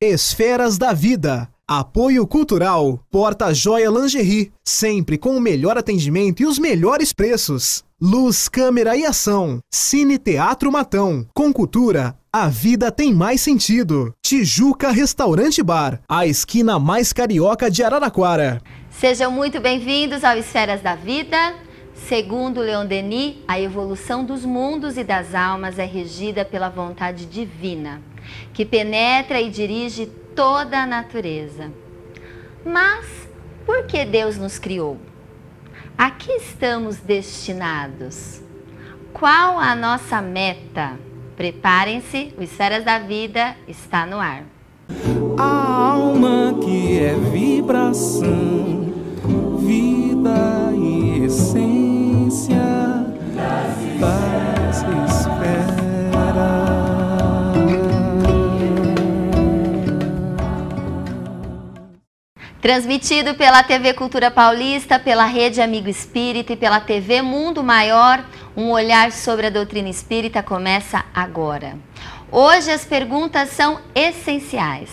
Esferas da Vida. Apoio Cultural. Porta Joia Lingerie. Sempre com o melhor atendimento e os melhores preços. Luz, câmera e ação. Cine Teatro Matão. Com cultura, a vida tem mais sentido. Tijuca Restaurante Bar. A esquina mais carioca de Araraquara. Sejam muito bem-vindos ao Esferas da Vida. Segundo Leon Denis, a evolução dos mundos e das almas é regida pela vontade divina, que penetra e dirige toda a natureza. Mas por que Deus nos criou? A que estamos destinados? Qual a nossa meta? Preparem-se, o Esferas da Vida está no ar. A alma que é vibração, vida e essência das esferas. Transmitido pela TV Cultura Paulista, pela Rede Amigo Espírita e pela TV Mundo Maior, um olhar sobre a doutrina espírita começa agora. Hoje as perguntas são essenciais.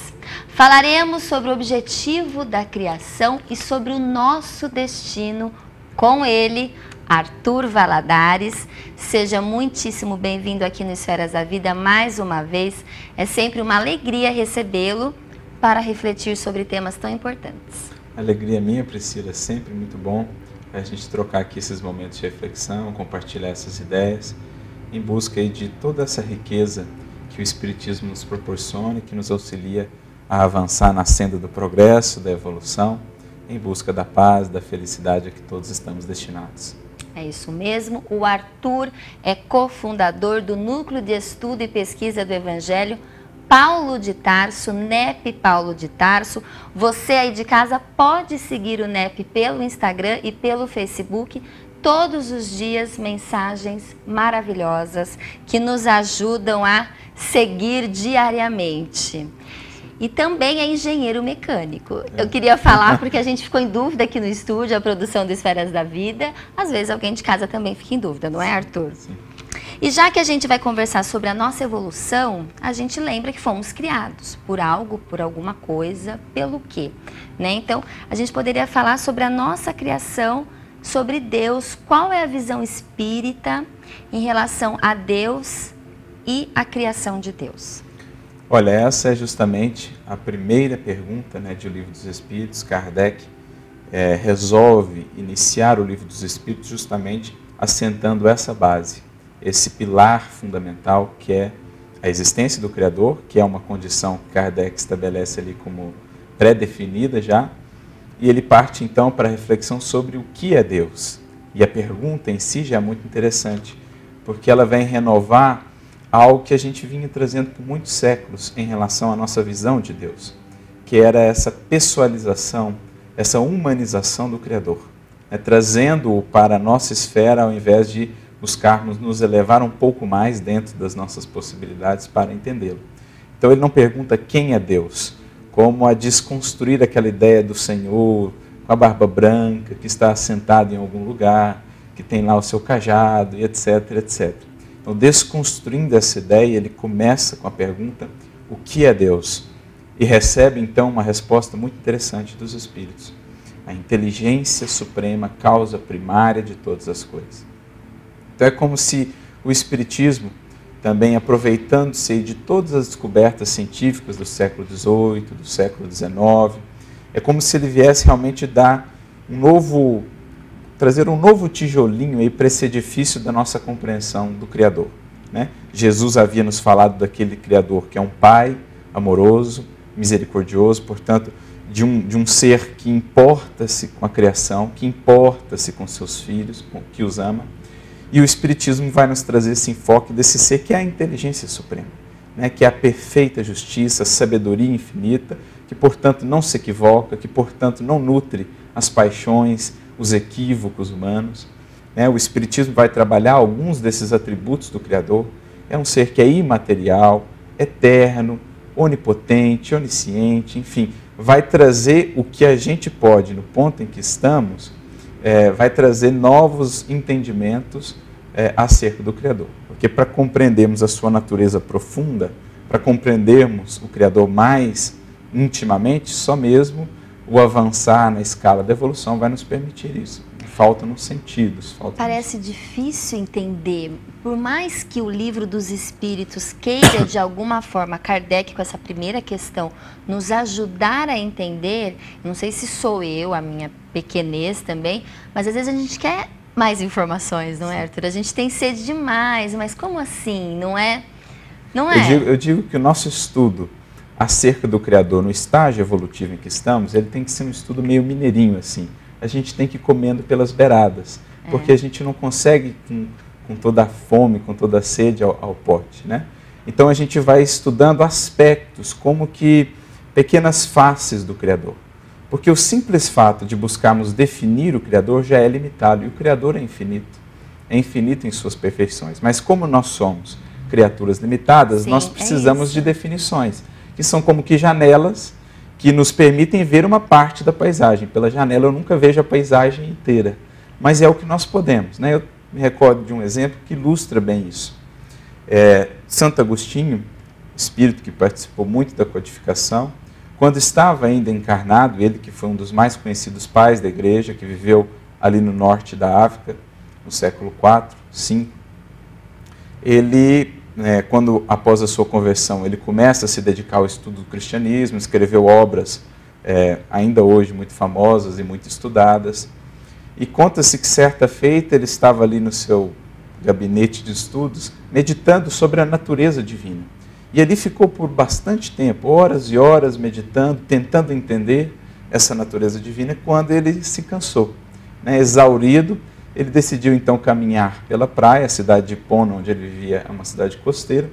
Falaremos sobre o objetivo da criação e sobre o nosso destino com ele, Arthur Valadares. Seja muitíssimo bem-vindo aqui no Esferas da Vida mais uma vez. É sempre uma alegria recebê-lo para refletir sobre temas tão importantes. Alegria minha, Priscila, é sempre muito bom a gente trocar aqui esses momentos de reflexão, compartilhar essas ideias, em busca aí de toda essa riqueza que o Espiritismo nos proporciona e que nos auxilia a avançar na senda do progresso, da evolução, em busca da paz, da felicidade a que todos estamos destinados. É isso mesmo, o Arthur é cofundador do Núcleo de Estudo e Pesquisa do Evangelho Paulo de Tarso, NEP Paulo de Tarso. Você aí de casa pode seguir o NEP pelo Instagram e pelo Facebook. Todos os dias mensagens maravilhosas que nos ajudam a seguir diariamente. E também é engenheiro mecânico. Eu queria falar porque a gente ficou em dúvida aqui no estúdio, a produção do Esferas da Vida. Às vezes alguém de casa também fica em dúvida, não é, Arthur? Sim. E já que a gente vai conversar sobre a nossa evolução, a gente lembra que fomos criados por algo, por alguma coisa, pelo quê? Né? Então, a gente poderia falar sobre a nossa criação, sobre Deus, qual é a visão espírita em relação a Deus e a criação de Deus. Olha, essa é justamente a primeira pergunta, né, de O Livro dos Espíritos. Kardec resolve iniciar o Livro dos Espíritos justamente assentando essa base, esse pilar fundamental que é a existência do Criador, que é uma condição que Kardec estabelece ali como pré-definida já, e ele parte então para a reflexão sobre o que é Deus. E a pergunta em si já é muito interessante, porque ela vem renovar algo que a gente vinha trazendo por muitos séculos em relação à nossa visão de Deus, que era essa pessoalização, essa humanização do Criador, né, trazendo-o para a nossa esfera ao invés de buscarmos nos elevar um pouco mais dentro das nossas possibilidades para entendê-lo. Então ele não pergunta quem é Deus, como a desconstruir aquela ideia do Senhor com a barba branca, que está sentado em algum lugar, que tem lá o seu cajado, e etc, etc. Então, desconstruindo essa ideia, ele começa com a pergunta, o que é Deus? E recebe então uma resposta muito interessante dos Espíritos. A inteligência suprema, causa primária de todas as coisas. Então é como se o Espiritismo, também aproveitando-se de todas as descobertas científicas do século XVIII, do século XIX, é como se ele viesse realmente trazer um novo tijolinho aí para esse edifício da nossa compreensão do Criador. Né? Jesus havia nos falado daquele Criador que é um Pai amoroso, misericordioso, portanto, de um ser que importa-se com a criação, que importa-se com seus filhos, que os ama. E o Espiritismo vai nos trazer esse enfoque desse ser que é a inteligência suprema, né? Que é a perfeita justiça, a sabedoria infinita, que, portanto, não se equivoca, que, portanto, não nutre as paixões, os equívocos humanos. Né? O Espiritismo vai trabalhar alguns desses atributos do Criador. É um ser que é imaterial, eterno, onipotente, onisciente, enfim, vai trazer o que a gente pode, no ponto em que estamos, vai trazer novos entendimentos acerca do Criador. Porque para compreendermos a sua natureza profunda, para compreendermos o Criador mais intimamente, só mesmo o avançar na escala da evolução vai nos permitir isso. Falta nos sentidos. Parece difícil entender, por mais que o Livro dos Espíritos queira de alguma forma, Kardec com essa primeira questão, nos ajudar a entender, não sei se sou eu, a minha pequenez também, mas às vezes a gente quer mais informações, não é, Arthur? A gente tem sede demais, mas como assim? Não é? Não é? Eu digo que o nosso estudo acerca do Criador no estágio evolutivo em que estamos, ele tem que ser um estudo meio mineirinho, assim. A gente tem que ir comendo pelas beiradas, porque a gente não consegue com toda a fome, com toda a sede ao pote, né? Então a gente vai estudando aspectos, como que pequenas faces do Criador. Porque o simples fato de buscarmos definir o Criador já é limitado, e o Criador é infinito em suas perfeições. Mas como nós somos criaturas limitadas, nós precisamos de definições, que são como que janelas que nos permitem ver uma parte da paisagem. Pela janela eu nunca vejo a paisagem inteira, mas é o que nós podemos, né? Eu me recordo de um exemplo que ilustra bem isso. Santo Agostinho, espírito que participou muito da codificação, quando estava ainda encarnado, ele que foi um dos mais conhecidos pais da igreja, que viveu ali no norte da África, no século IV, V, ele, quando após a sua conversão, ele começa a se dedicar ao estudo do cristianismo, escreveu obras ainda hoje muito famosas e muito estudadas, e conta-se que certa feita ele estava ali no seu gabinete de estudos, meditando sobre a natureza divina. E ali ficou por bastante tempo, horas e horas meditando, tentando entender essa natureza divina, quando ele se cansou. Exaurido, ele decidiu então caminhar pela praia, a cidade de Hipona, onde ele vivia, é uma cidade costeira.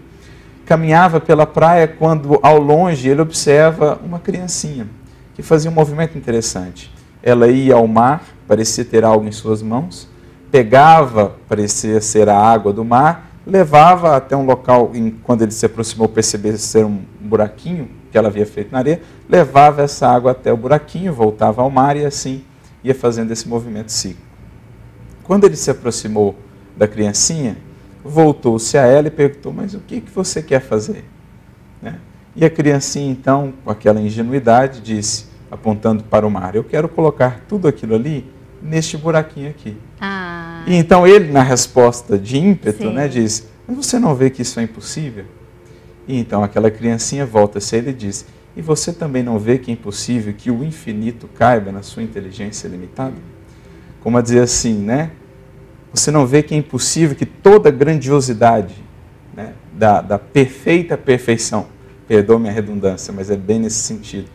Caminhava pela praia quando, ao longe, ele observa uma criancinha, que fazia um movimento interessante. Ela ia ao mar, parecia ter algo em suas mãos, pegava, parecia ser a água do mar, levava até um local, quando ele se aproximou, percebeu ser um buraquinho que ela havia feito na areia, levava essa água até o buraquinho, voltava ao mar e assim ia fazendo esse movimento cíclico. Quando ele se aproximou da criancinha, voltou-se a ela e perguntou: mas o que você quer fazer? E a criancinha então, com aquela ingenuidade, disse, apontando para o mar: eu quero colocar tudo aquilo ali neste buraquinho aqui. E então ele, na resposta de ímpeto, disse: mas você não vê que isso é impossível? E então aquela criancinha volta-se a ele e diz: e você também não vê que é impossível que o infinito caiba na sua inteligência limitada? Como a dizer assim, você não vê que é impossível que toda a grandiosidade da perfeita perfeição, perdoe-me a redundância, mas é bem nesse sentido,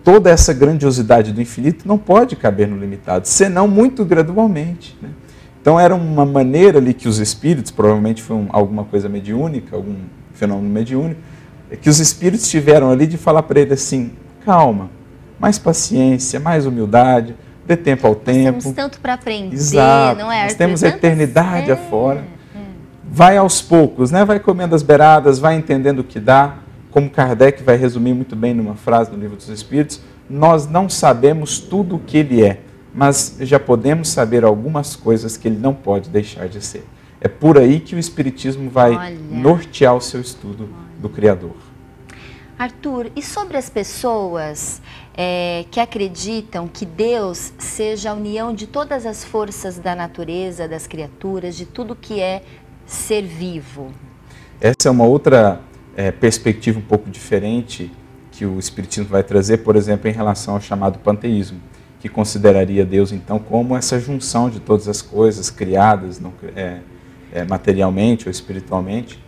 toda essa grandiosidade do infinito não pode caber no limitado, senão muito gradualmente. Então era uma maneira ali que os espíritos, provavelmente foi alguma coisa mediúnica, algum fenômeno mediúnico, que os espíritos tiveram ali de falar para ele assim: calma, mais paciência, mais humildade, dê tempo ao tempo. Nós temos tanto para aprender, exato, não é? Nós temos a eternidade afora. Vai aos poucos, vai comendo as beiradas, vai entendendo o que dá. Como Kardec vai resumir muito bem numa frase do Livro dos Espíritos, nós não sabemos tudo o que ele é, mas já podemos saber algumas coisas que ele não pode deixar de ser. É por aí que o Espiritismo vai nortear o seu estudo do Criador. Arthur, e sobre as pessoas que acreditam que Deus seja a união de todas as forças da natureza, das criaturas, de tudo que é ser vivo? Essa é uma outra perspectiva um pouco diferente que o Espiritismo vai trazer, por exemplo, em relação ao chamado panteísmo, que consideraria Deus, então, como essa junção de todas as coisas criadas materialmente ou espiritualmente.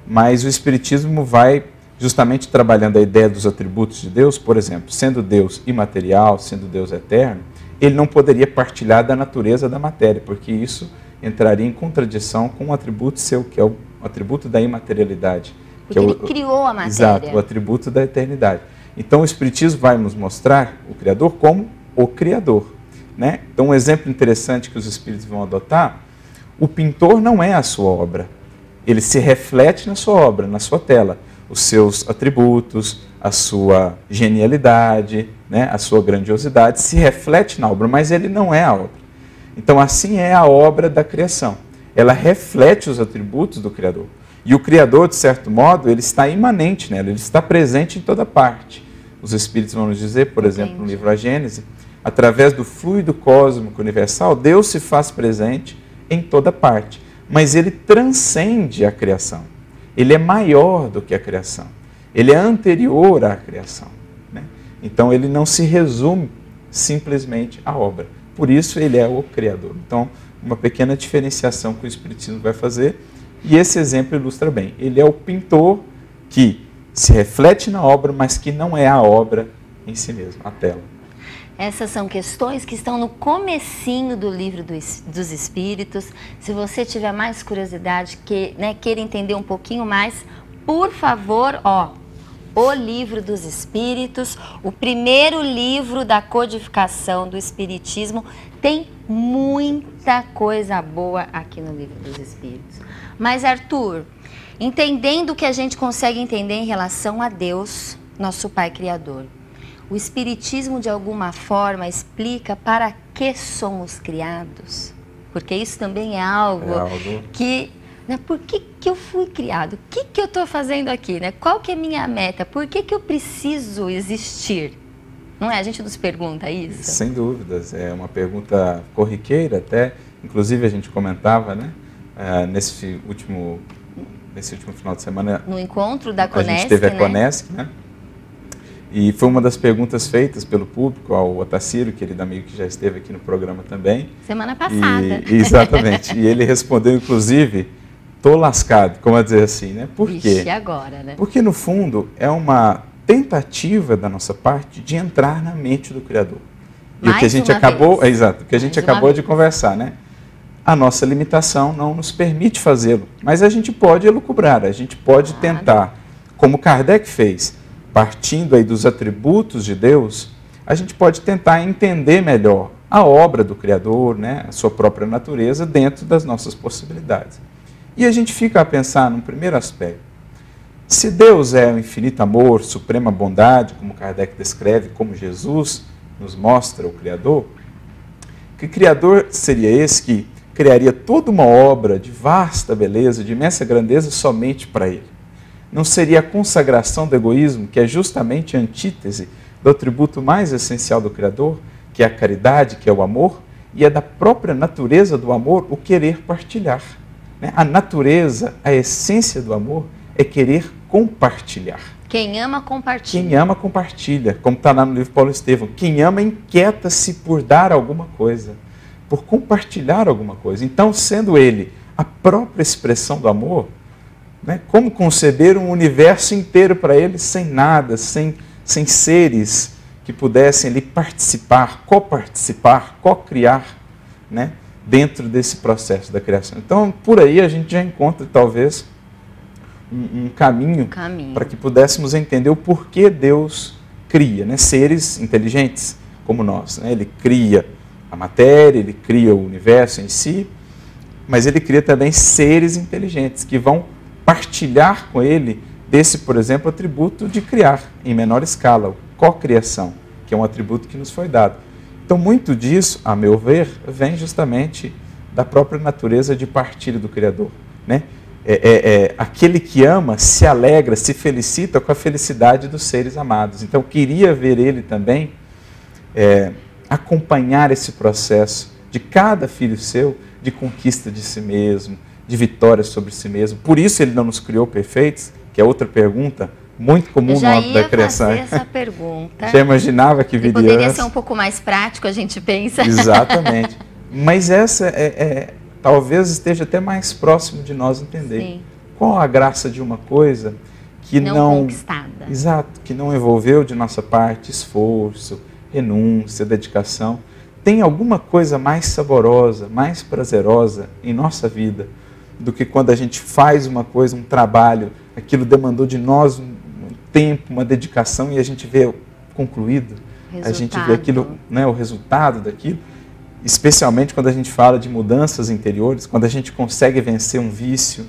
Mas o Espiritismo vai justamente trabalhando a ideia dos atributos de Deus, por exemplo, sendo Deus imaterial, sendo Deus eterno, ele não poderia partilhar da natureza da matéria, porque isso entraria em contradição com um atributo seu, que é o atributo da imaterialidade. Porque ele criou a matéria. Exato, o atributo da eternidade. Então o Espiritismo vai nos mostrar o Criador como o Criador. Então um exemplo interessante que os Espíritos vão adotar: o pintor não é a sua obra, ele se reflete na sua obra, na sua tela. Os seus atributos, a sua genialidade, a sua grandiosidade se reflete na obra, mas ele não é a obra. Então assim é a obra da criação. Ela reflete os atributos do Criador. E o Criador, de certo modo, ele está imanente nela, ele está presente em toda parte. os Espíritos vão nos dizer, por exemplo, no livro A Gênese, através do fluido cósmico universal, Deus se faz presente em toda parte, mas Ele transcende a criação. Ele é maior do que a criação. Ele é anterior à criação, né? Então, Ele não se resume simplesmente à obra. Por isso, Ele é o Criador. Então, uma pequena diferenciação que o Espiritismo vai fazer, e esse exemplo ilustra bem. Ele é o pintor que se reflete na obra, mas que não é a obra em si mesmo, a tela. Essas são questões que estão no comecinho do livro dos Espíritos. Se você tiver mais curiosidade, queira entender um pouquinho mais, por favor, O Livro dos Espíritos, o primeiro livro da codificação do Espiritismo, tem muita coisa boa aqui no Livro dos Espíritos. Mas, Arthur, entendendo o que a gente consegue entender em relação a Deus, nosso Pai Criador, o Espiritismo, de alguma forma, explica para que somos criados? Porque isso também é algo que... Por que eu fui criado? O que eu estou fazendo aqui? Qual que é a minha meta? Por que eu preciso existir? Não é? A gente nos pergunta isso? Sem dúvidas. É uma pergunta corriqueira até. Inclusive, a gente comentava, nesse último final de semana... No encontro da Conesc, a gente teve a Conesc, né? E foi uma das perguntas feitas pelo público ao Otacílio, querido amigo que já esteve aqui no programa também. Semana passada. Exatamente. E ele respondeu, inclusive... Estou lascado, como a dizer assim, Por quê? Vixe, agora, Porque, no fundo, é uma tentativa da nossa parte de entrar na mente do Criador. E o que a gente acabou, o que a gente acabou de conversar, A nossa limitação não nos permite fazê-lo, mas a gente pode elucubrar, a gente pode tentar, como Kardec fez, partindo aí dos atributos de Deus, a gente pode tentar entender melhor a obra do Criador, a sua própria natureza, dentro das nossas possibilidades. E a gente fica a pensar num primeiro aspecto. Se Deus é o infinito amor, suprema bondade, como Kardec descreve, como Jesus nos mostra o Criador, que Criador seria esse que criaria toda uma obra de vasta beleza, de imensa grandeza somente para Ele? Não seria a consagração do egoísmo, que é justamente a antítese do atributo mais essencial do Criador, que é a caridade, que é o amor, e é da própria natureza do amor o querer partilhar. A natureza, a essência do amor é querer compartilhar. Quem ama, compartilha. Quem ama, compartilha. Como está lá no livro Paulo Estevão. Quem ama, inquieta-se por dar alguma coisa, por compartilhar alguma coisa. Então, sendo ele a própria expressão do amor, como conceber um universo inteiro para ele sem nada, sem seres que pudessem ali participar, co-criar, dentro desse processo da criação. Então, por aí a gente já encontra, talvez, um caminho para que pudéssemos entender o porquê Deus cria, seres inteligentes como nós. Ele cria a matéria, Ele cria o universo em si, mas Ele cria também seres inteligentes que vão partilhar com Ele desse, por exemplo, atributo de criar em menor escala, o co-criação, que é um atributo que nos foi dado. Então, muito disso, a meu ver, vem justamente da própria natureza de partilha do Criador. Aquele que ama se alegra, se felicita com a felicidade dos seres amados. Então, queria ver ele também acompanhar esse processo de cada filho seu, de conquista de si mesmo, de vitória sobre si mesmo. Por isso ele não nos criou perfeitos, que é outra pergunta muito comum no âmbito da criação. Eu já ia fazer essa pergunta. Já imaginava que viria poderia ser um pouco mais prático, a gente pensa. Exatamente. Mas essa talvez esteja até mais próximo de nós entender. Sim. Qual a graça de uma coisa que não conquistada. Exato, que não envolveu de nossa parte esforço, renúncia, dedicação. Tem alguma coisa mais saborosa, mais prazerosa em nossa vida do que quando a gente faz uma coisa, um trabalho, aquilo demandou de nós um tempo, uma dedicação e a gente vê concluído, a gente vê aquilo, o resultado daquilo, especialmente quando a gente fala de mudanças interiores, quando a gente consegue vencer um vício,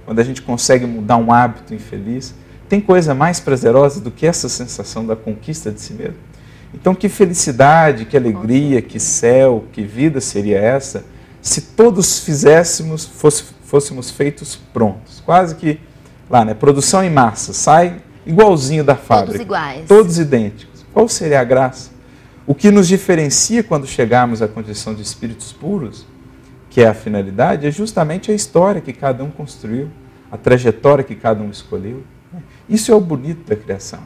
quando a gente consegue mudar um hábito infeliz. Tem coisa mais prazerosa do que essa sensação da conquista de si mesmo? Então, que felicidade, que alegria, que céu, que vida seria essa se todos fôssemos feitos prontos, quase que lá, produção em massa, sai igualzinho da fábrica. Todos iguais. Todos idênticos. Qual seria a graça? O que nos diferencia quando chegarmos à condição de espíritos puros, que é a finalidade, é justamente a história que cada um construiu, a trajetória que cada um escolheu. Isso é o bonito da criação.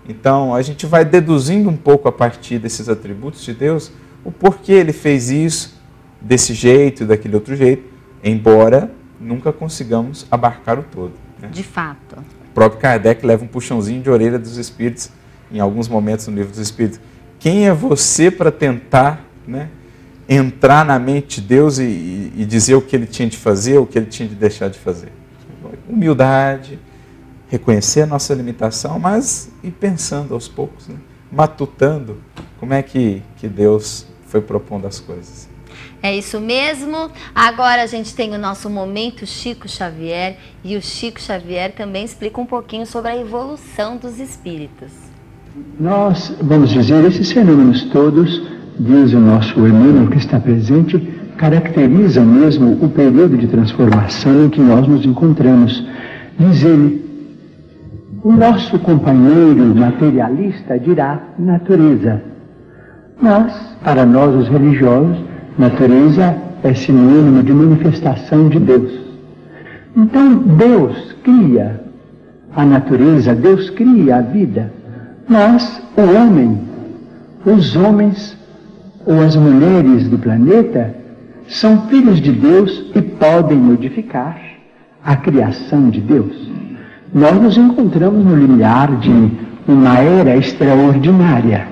Então, a gente vai deduzindo um pouco a partir desses atributos de Deus, o porquê Ele fez isso desse jeito e daquele outro jeito, embora nunca consigamos abarcar o todo. Né? De fato. O próprio Kardec leva um puxãozinho de orelha dos Espíritos, em alguns momentos no Livro dos Espíritos. Quem é você para tentar, né, entrar na mente de Deus e dizer o que Ele tinha de fazer, o que Ele tinha de deixar de fazer? Humildade, reconhecer a nossa limitação, mas ir pensando aos poucos, né? Matutando como é que Deus foi propondo as coisas. É isso mesmo. Agora a gente tem o nosso momento Chico Xavier, e o Chico Xavier também explica um pouquinho sobre a evolução dos espíritos. Nós, vamos dizer, esses fenômenos todos, diz o nosso Emmanuel que está presente, caracterizam mesmo o período de transformação em que nós nos encontramos. Diz ele, o nosso companheiro materialista dirá natureza. Mas, para nós os religiosos, natureza é sinônimo de manifestação de Deus. Então, Deus cria a natureza, Deus cria a vida. Mas o homem, os homens ou as mulheres do planeta são filhos de Deus e podem modificar a criação de Deus. Nós nos encontramos no limiar de uma era extraordinária.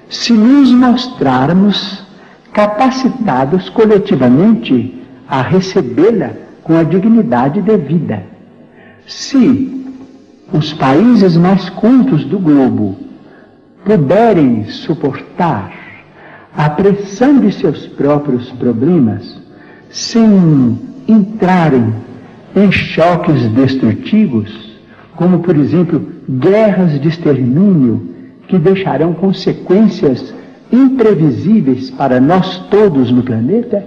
Se nos mostrarmos capacitados coletivamente a recebê-la com a dignidade devida. Se os países mais cultos do globo puderem suportar a pressão de seus próprios problemas, sem entrarem em choques destrutivos, como, por exemplo, guerras de extermínio, que deixarão consequências imprevisíveis para nós todos no planeta,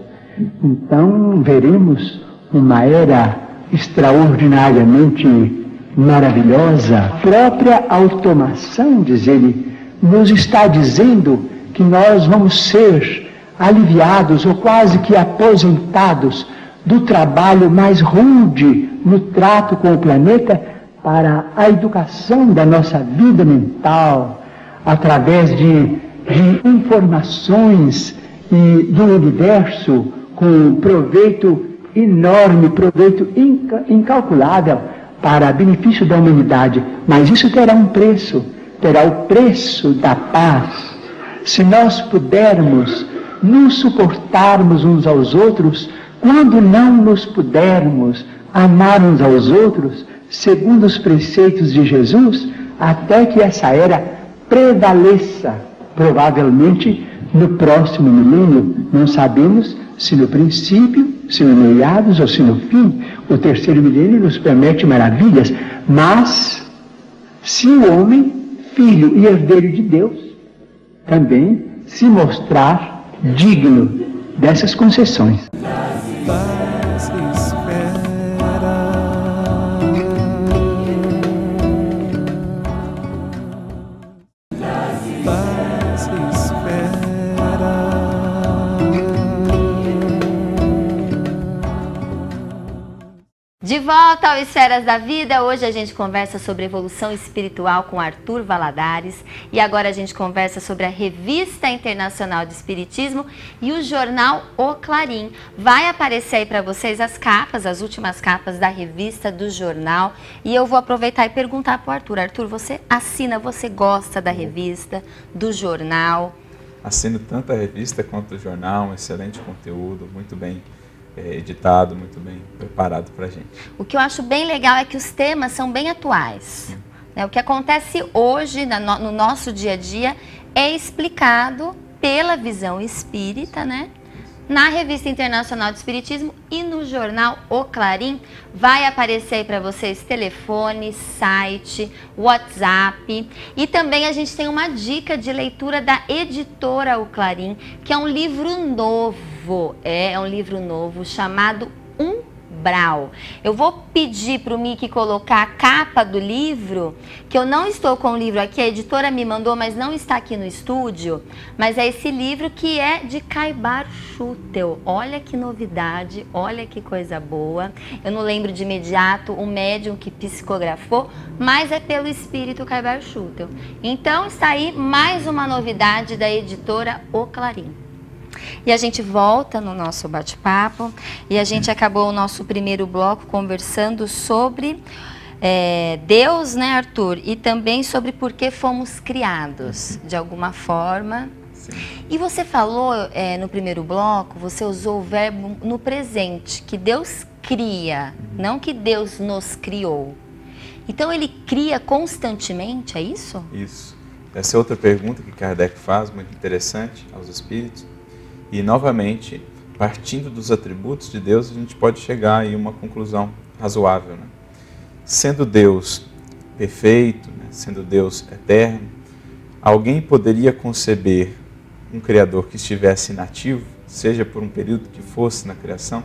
então veremos uma era extraordinariamente maravilhosa. A própria automação, diz ele, nos está dizendo que nós vamos ser aliviados ou quase que aposentados do trabalho mais rude no trato com o planeta para a educação da nossa vida mental, através de informações e do universo com proveito enorme, proveito incalculável para benefício da humanidade. Mas isso terá um preço, terá o preço da paz. Se nós pudermos nos suportarmos uns aos outros, quando não nos pudermos amar uns aos outros, segundo os preceitos de Jesus, até que essa era prevaleça, provavelmente no próximo milênio, não sabemos se no princípio, se no meados ou se no fim. O terceiro milênio nos promete maravilhas, mas se o homem, filho e herdeiro de Deus, também se mostrar digno dessas concessões. De volta ao Esferas da Vida, hoje a gente conversa sobre evolução espiritual com Arthur Valadares, e agora a gente conversa sobre a Revista Internacional de Espiritismo e o jornal O Clarim. Vai aparecer aí para vocês as capas, as últimas capas da revista, do jornal, e eu vou aproveitar e perguntar para o Arthur. Arthur, você assina, você gosta da revista, do jornal? Assino tanto a revista quanto o jornal, um excelente conteúdo, muito bem editado, muito bem preparado para a gente. O que eu acho bem legal é que os temas são bem atuais. Né? O que acontece hoje no nosso dia a dia é explicado pela visão espírita, né? Na Revista Internacional de Espiritismo e no jornal O Clarim. Vai aparecer aí para vocês telefone, site, WhatsApp, e também a gente tem uma dica de leitura da editora O Clarim, que é um livro novo, é um livro novo chamado Um Brau. Eu vou pedir para o Mickey colocar a capa do livro, que eu não estou com o livro aqui, a editora me mandou, mas não está aqui no estúdio, mas é esse livro que é de Caibar Schutel. Olha que novidade, olha que coisa boa. Eu não lembro de imediato o médium que psicografou, mas é pelo espírito Caibar Schutel. Então está aí mais uma novidade da editora O Clarim. E a gente volta no nosso bate-papo e a gente acabou o nosso primeiro bloco conversando sobre Deus, né, Arthur? E também sobre por que fomos criados, de alguma forma. Sim. E você falou no primeiro bloco, você usou o verbo no presente, que Deus cria, não que Deus nos criou. Então ele cria constantemente, é isso? Isso. Essa é outra pergunta que Kardec faz, muito interessante, aos espíritos. E, novamente, partindo dos atributos de Deus, a gente pode chegar a uma conclusão razoável, né? Sendo Deus perfeito, né? Sendo Deus eterno, alguém poderia conceber um Criador que estivesse inativo, seja por um período que fosse na criação?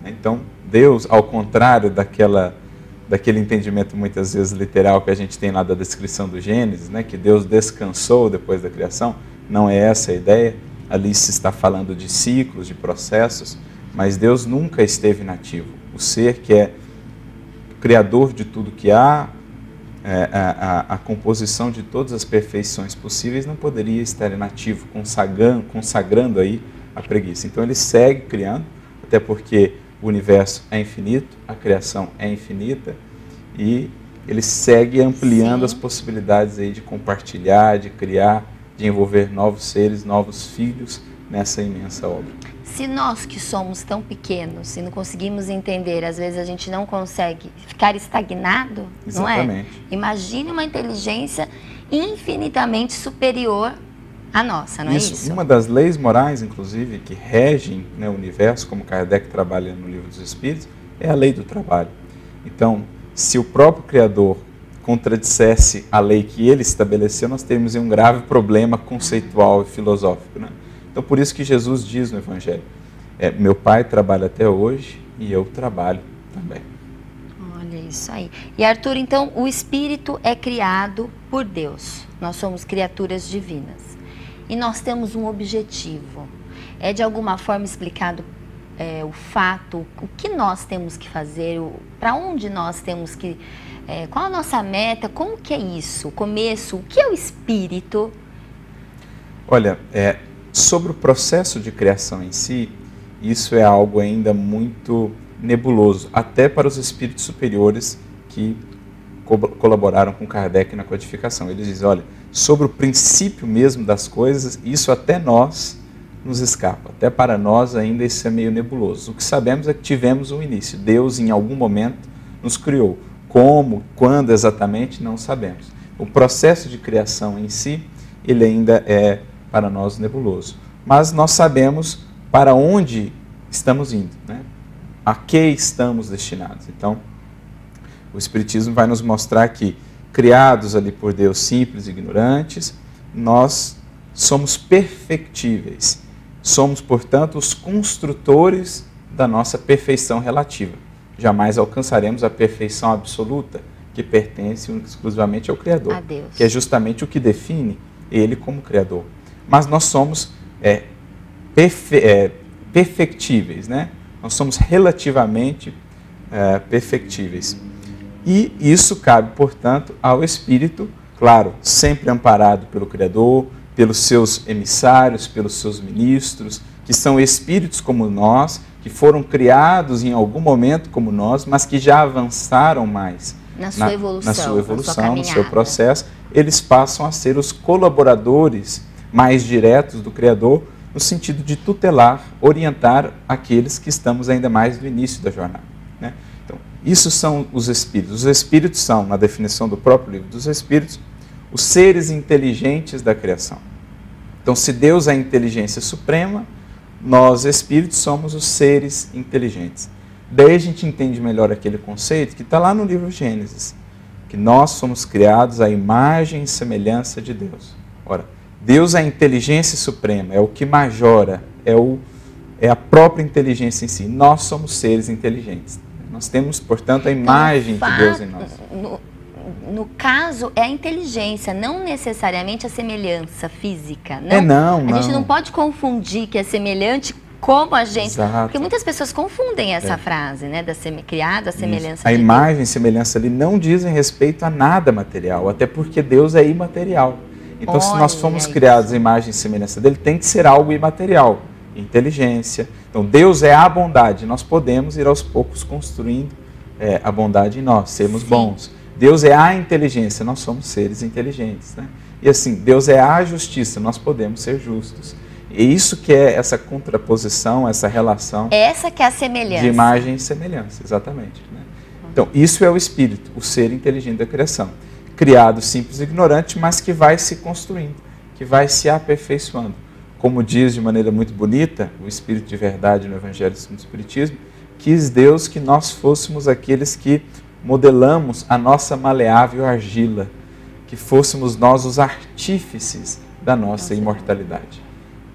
Então, Deus, ao contrário daquele entendimento muitas vezes literal que a gente tem lá da descrição do Gênesis, né? Que Deus descansou depois da criação, não é essa a ideia. Ali se está falando de ciclos, de processos, mas Deus nunca esteve inativo. O ser que é o criador de tudo que há, a composição de todas as perfeições possíveis, não poderia estar inativo, consagrando aí a preguiça. Então ele segue criando, até porque o universo é infinito, a criação é infinita, e ele segue ampliando as possibilidades aí de compartilhar, de criar, de envolver novos seres, novos filhos nessa imensa obra. Se nós que somos tão pequenos e não conseguimos entender, às vezes a gente não consegue ficar estagnado, Exatamente. Não é? Imagine uma inteligência infinitamente superior à nossa, não é isso? Uma das leis morais, inclusive, que regem, né, o universo, como Kardec trabalha no Livro dos Espíritos, é a lei do trabalho. Então, se o próprio Criador contradissesse a lei que ele estabeleceu, nós teríamos um grave problema conceitual e filosófico, né? Então, por isso que Jesus diz no Evangelho, meu Pai trabalha até hoje e eu trabalho também. Olha isso aí. E Arthur, então, o Espírito é criado por Deus. Nós somos criaturas divinas. E nós temos um objetivo. É de alguma forma explicado o fato, o que nós temos que fazer, para onde nós temos que... qual a nossa meta? Como que é isso? O começo? O que é o Espírito? Olha, sobre o processo de criação em si, isso é algo ainda muito nebuloso, até para os espíritos superiores que colaboraram com Kardec na codificação. Eles dizem, olha, sobre o princípio mesmo das coisas, isso até nós nos escapa. Até para nós ainda isso é meio nebuloso. O que sabemos é que tivemos um início. Deus, em algum momento, nos criou. Como, quando exatamente, não sabemos. O processo de criação em si, ele ainda é para nós nebuloso. Mas nós sabemos para onde estamos indo, né? A que estamos destinados. Então, o Espiritismo vai nos mostrar que, criados ali por Deus simples e ignorantes, nós somos perfectíveis. Somos, portanto, os construtores da nossa perfeição relativa. Jamais alcançaremos a perfeição absoluta, que pertence exclusivamente ao Criador, a Deus, que é justamente o que define Ele como Criador. Mas nós somos perfectíveis, né? Nós somos relativamente perfectíveis. E isso cabe, portanto, ao Espírito, claro, sempre amparado pelo Criador, pelos seus emissários, pelos seus ministros, que são espíritos como nós, que foram criados em algum momento como nós, mas que já avançaram mais na sua evolução, no seu processo. Eles passam a ser os colaboradores mais diretos do Criador, no sentido de tutelar, orientar aqueles que estamos ainda mais no início da jornada, né? Então, isso são os espíritos. Os espíritos são, na definição do próprio Livro dos Espíritos, os seres inteligentes da criação. Então, se Deus é a inteligência suprema, nós, espíritos, somos os seres inteligentes. Daí a gente entende melhor aquele conceito que está lá no livro Gênesis, que nós somos criados à imagem e semelhança de Deus. Ora, Deus é a inteligência suprema, é o que majora, é a própria inteligência em si. Nós somos seres inteligentes. Nós temos, portanto, a imagem de Deus em nós. No caso, é a inteligência, não necessariamente a semelhança física. Não? A gente não pode confundir que é semelhante como a gente... Exato. Porque muitas pessoas confundem essa frase, né? Criado a semelhança A de imagem Deus. e semelhança ali não dizem respeito a nada material, até porque Deus é imaterial. Então, se nós fomos criados à imagem e semelhança dele, tem que ser algo imaterial. Inteligência. Então, Deus é a bondade. Nós podemos ir aos poucos construindo a bondade em nós, sermos bons. Deus é a inteligência, nós somos seres inteligentes, né? E assim, Deus é a justiça, nós podemos ser justos. E isso que é essa contraposição, essa relação. Essa que é a semelhança. De imagem e semelhança, exatamente, né? Então, isso é o Espírito, o ser inteligente da criação. Criado simples e ignorante, mas que vai se construindo, que vai se aperfeiçoando. Como diz de maneira muito bonita o Espírito de verdade no Evangelho segundo o Espiritismo, quis Deus que nós fôssemos aqueles que modelamos a nossa maleável argila, que fôssemos nós os artífices da nossa imortalidade.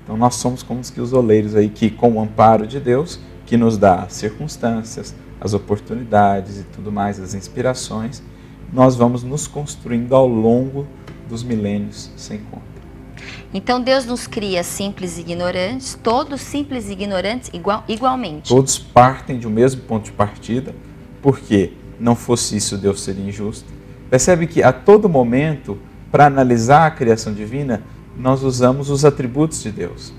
Então nós somos como que os oleiros aí que, com o amparo de Deus, que nos dá as circunstâncias, as oportunidades e tudo mais, as inspirações, nós vamos nos construindo ao longo dos milênios sem conta. Então Deus nos cria simples e ignorantes, todos simples e ignorantes igualmente. Todos partem de um mesmo ponto de partida, porque não fosse isso, Deus seria injusto. Percebe que a todo momento, para analisar a criação divina, nós usamos os atributos de Deus.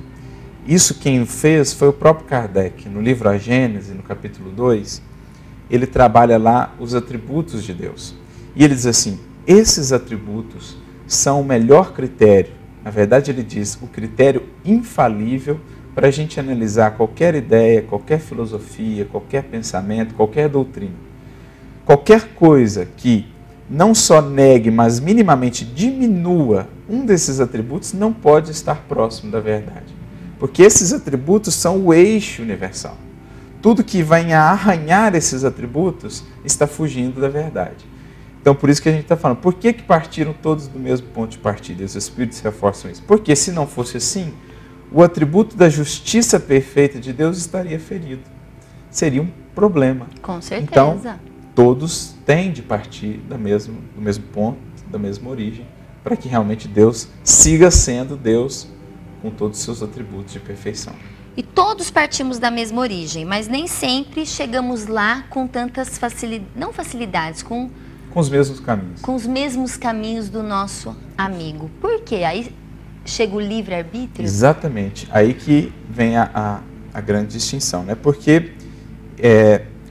Isso quem fez foi o próprio Kardec. No livro A Gênese, no capítulo 2, ele trabalha lá os atributos de Deus. E ele diz assim, esses atributos são o melhor critério. Na verdade, ele diz, o critério infalível para a gente analisar qualquer ideia, qualquer filosofia, qualquer pensamento, qualquer doutrina. Qualquer coisa que não só negue, mas minimamente diminua um desses atributos, não pode estar próximo da verdade. Porque esses atributos são o eixo universal. Tudo que vai arranhar esses atributos está fugindo da verdade. Então, por isso que a gente está falando, por que partiram todos do mesmo ponto de partida? E os Espíritos reforçam isso. Porque se não fosse assim, o atributo da justiça perfeita de Deus estaria ferido. Seria um problema. Com certeza. Então, todos têm de partir do mesmo ponto, da mesma origem, para que realmente Deus siga sendo Deus com todos os seus atributos de perfeição. E todos partimos da mesma origem, mas nem sempre chegamos lá com tantas facilidades, com os mesmos caminhos. Com os mesmos caminhos do nosso amigo. Por quê? Aí chega o livre-arbítrio? Exatamente. Aí que vem a grande distinção, né? Porque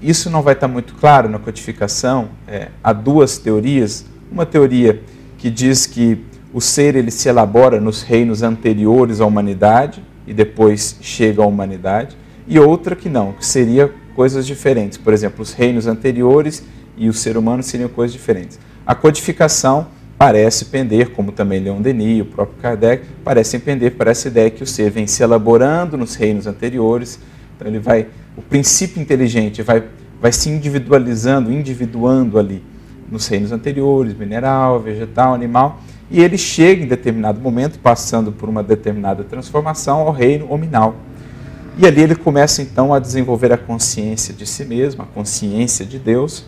isso não vai estar muito claro na codificação. Há duas teorias. Uma teoria que diz que o ser ele se elabora nos reinos anteriores à humanidade e depois chega à humanidade. E outra que não, que seria coisas diferentes. Por exemplo, os reinos anteriores e o ser humano seriam coisas diferentes. A codificação parece pender, como também Leon Denis, o próprio Kardec, parecem pender para essa ideia que o ser vem se elaborando nos reinos anteriores. Então ele vai, o princípio inteligente vai se individuando ali nos reinos anteriores, mineral, vegetal, animal, e ele chega em determinado momento, passando por uma determinada transformação, ao reino hominal. E ali ele começa então a desenvolver a consciência de si mesmo, a consciência de Deus,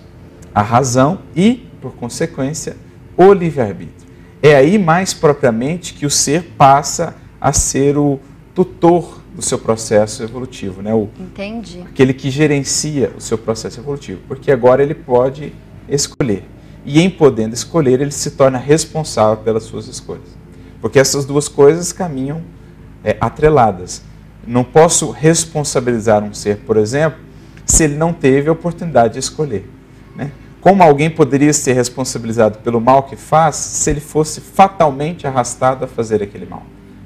a razão e, por consequência, o livre-arbítrio. É aí mais propriamente que o ser passa a ser o tutor do seu processo evolutivo, né? Entendi. Aquele que gerencia o seu processo evolutivo, porque agora ele pode escolher. E em podendo escolher, ele se torna responsável pelas suas escolhas. Porque essas duas coisas caminham atreladas. Não posso responsabilizar um ser, por exemplo, se ele não teve a oportunidade de escolher, né? Como alguém poderia ser responsabilizado pelo mal que faz se ele fosse fatalmente arrastado a fazer aquele mal?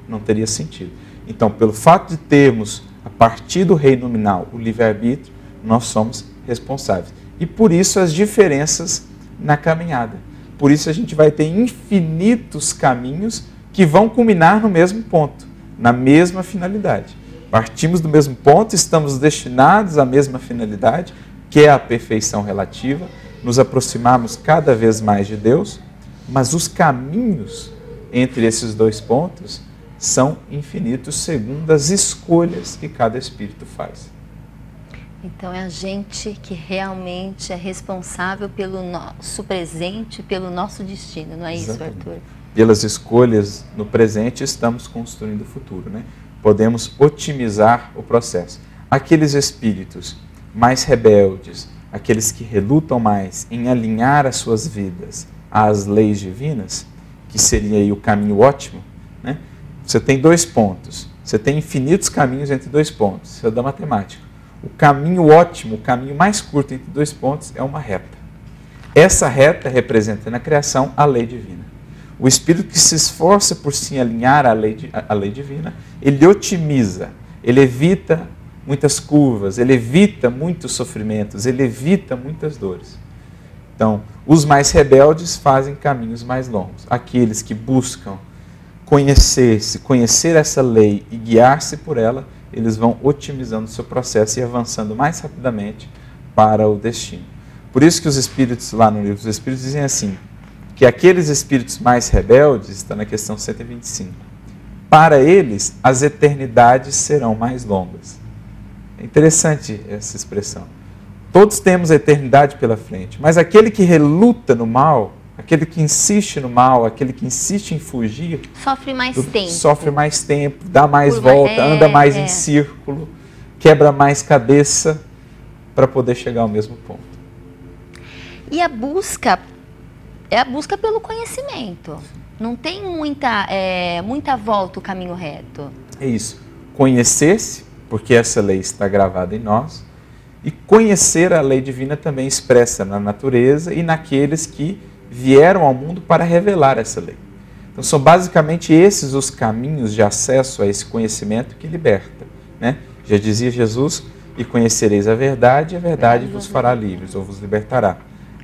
Não teria sentido. Então, pelo fato de termos, a partir do reino nominal, o livre-arbítrio, nós somos responsáveis. E por isso as diferenças na caminhada. Por isso a gente vai ter infinitos caminhos que vão culminar no mesmo ponto, na mesma finalidade. Partimos do mesmo ponto, estamos destinados à mesma finalidade, que é a perfeição relativa, nos aproximarmos cada vez mais de Deus, mas os caminhos entre esses dois pontos são infinitos segundo as escolhas que cada espírito faz. Então é a gente que realmente é responsável pelo nosso presente, pelo nosso destino, não é isso, Arthur? Pelas escolhas no presente, estamos construindo o futuro, né? Podemos otimizar o processo. Aqueles espíritos mais rebeldes, aqueles que relutam mais em alinhar as suas vidas às leis divinas, que seria aí o caminho ótimo, né? Você tem 2 pontos, você tem infinitos caminhos entre 2 pontos, isso é da matemática. O caminho ótimo, o caminho mais curto entre 2 pontos é uma reta. Essa reta representa na criação a lei divina. O espírito que se esforça por se alinhar à lei divina, ele otimiza, ele evita muitas curvas, ele evita muitos sofrimentos, ele evita muitas dores. Então, os mais rebeldes fazem caminhos mais longos. Aqueles que buscam conhecer essa lei e guiar-se por ela, eles vão otimizando o seu processo e avançando mais rapidamente para o destino. Por isso que os espíritos, lá no Livro dos Espíritos, dizem assim, que aqueles espíritos mais rebeldes, está na questão 125, para eles as eternidades serão mais longas. É interessante essa expressão. Todos temos a eternidade pela frente, mas aquele que reluta no mal, aquele que insiste no mal, aquele que insiste em fugir, sofre mais tempo, dá mais volta, anda mais em círculo, quebra mais cabeça para poder chegar ao mesmo ponto. E a busca é a busca pelo conhecimento. Não tem muita volta o caminho reto. É isso. Conhecer-se, porque essa lei está gravada em nós, e conhecer a lei divina também expressa na natureza e naqueles que vieram ao mundo para revelar essa lei. Então são basicamente esses os caminhos de acesso a esse conhecimento que liberta, né? Já dizia Jesus, e conhecereis a verdade, e a verdade vos fará livres, ou vos libertará.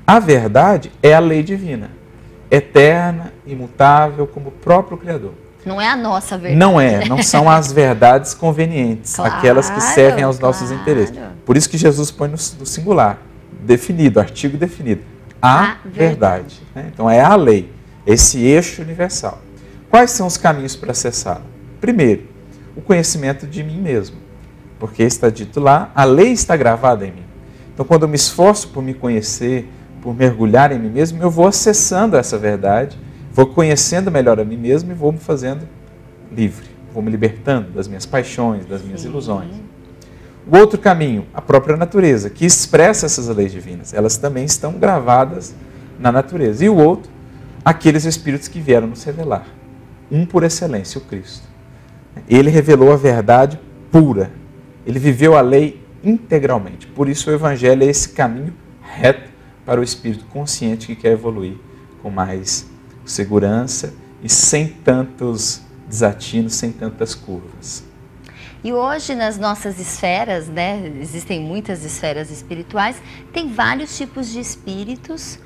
A verdade é a lei divina, eterna, imutável, como o próprio Criador. Não é a nossa verdade. Não são as verdades convenientes, claro, aquelas que servem aos nossos interesses. Por isso que Jesus põe no singular, definido, artigo definido. A verdade. Né? Então é a lei, esse eixo universal. Quais são os caminhos para acessá-lo? Primeiro, o conhecimento de mim mesmo, porque está dito lá, a lei está gravada em mim. Então quando eu me esforço por me conhecer, por mergulhar em mim mesmo, eu vou acessando essa verdade, vou conhecendo melhor a mim mesmo e vou me fazendo livre, vou me libertando das minhas paixões, das minhas ilusões. O outro caminho, a própria natureza, que expressa essas leis divinas, elas também estão gravadas na natureza. E o outro, aqueles espíritos que vieram nos revelar. Um por excelência, o Cristo. Ele revelou a verdade pura, ele viveu a lei integralmente. Por isso o Evangelho é esse caminho reto para o espírito consciente que quer evoluir com mais segurança e sem tantos desatinos, sem tantas curvas. E hoje nas nossas esferas, né, existem muitas esferas espirituais, tem vários tipos de espíritos,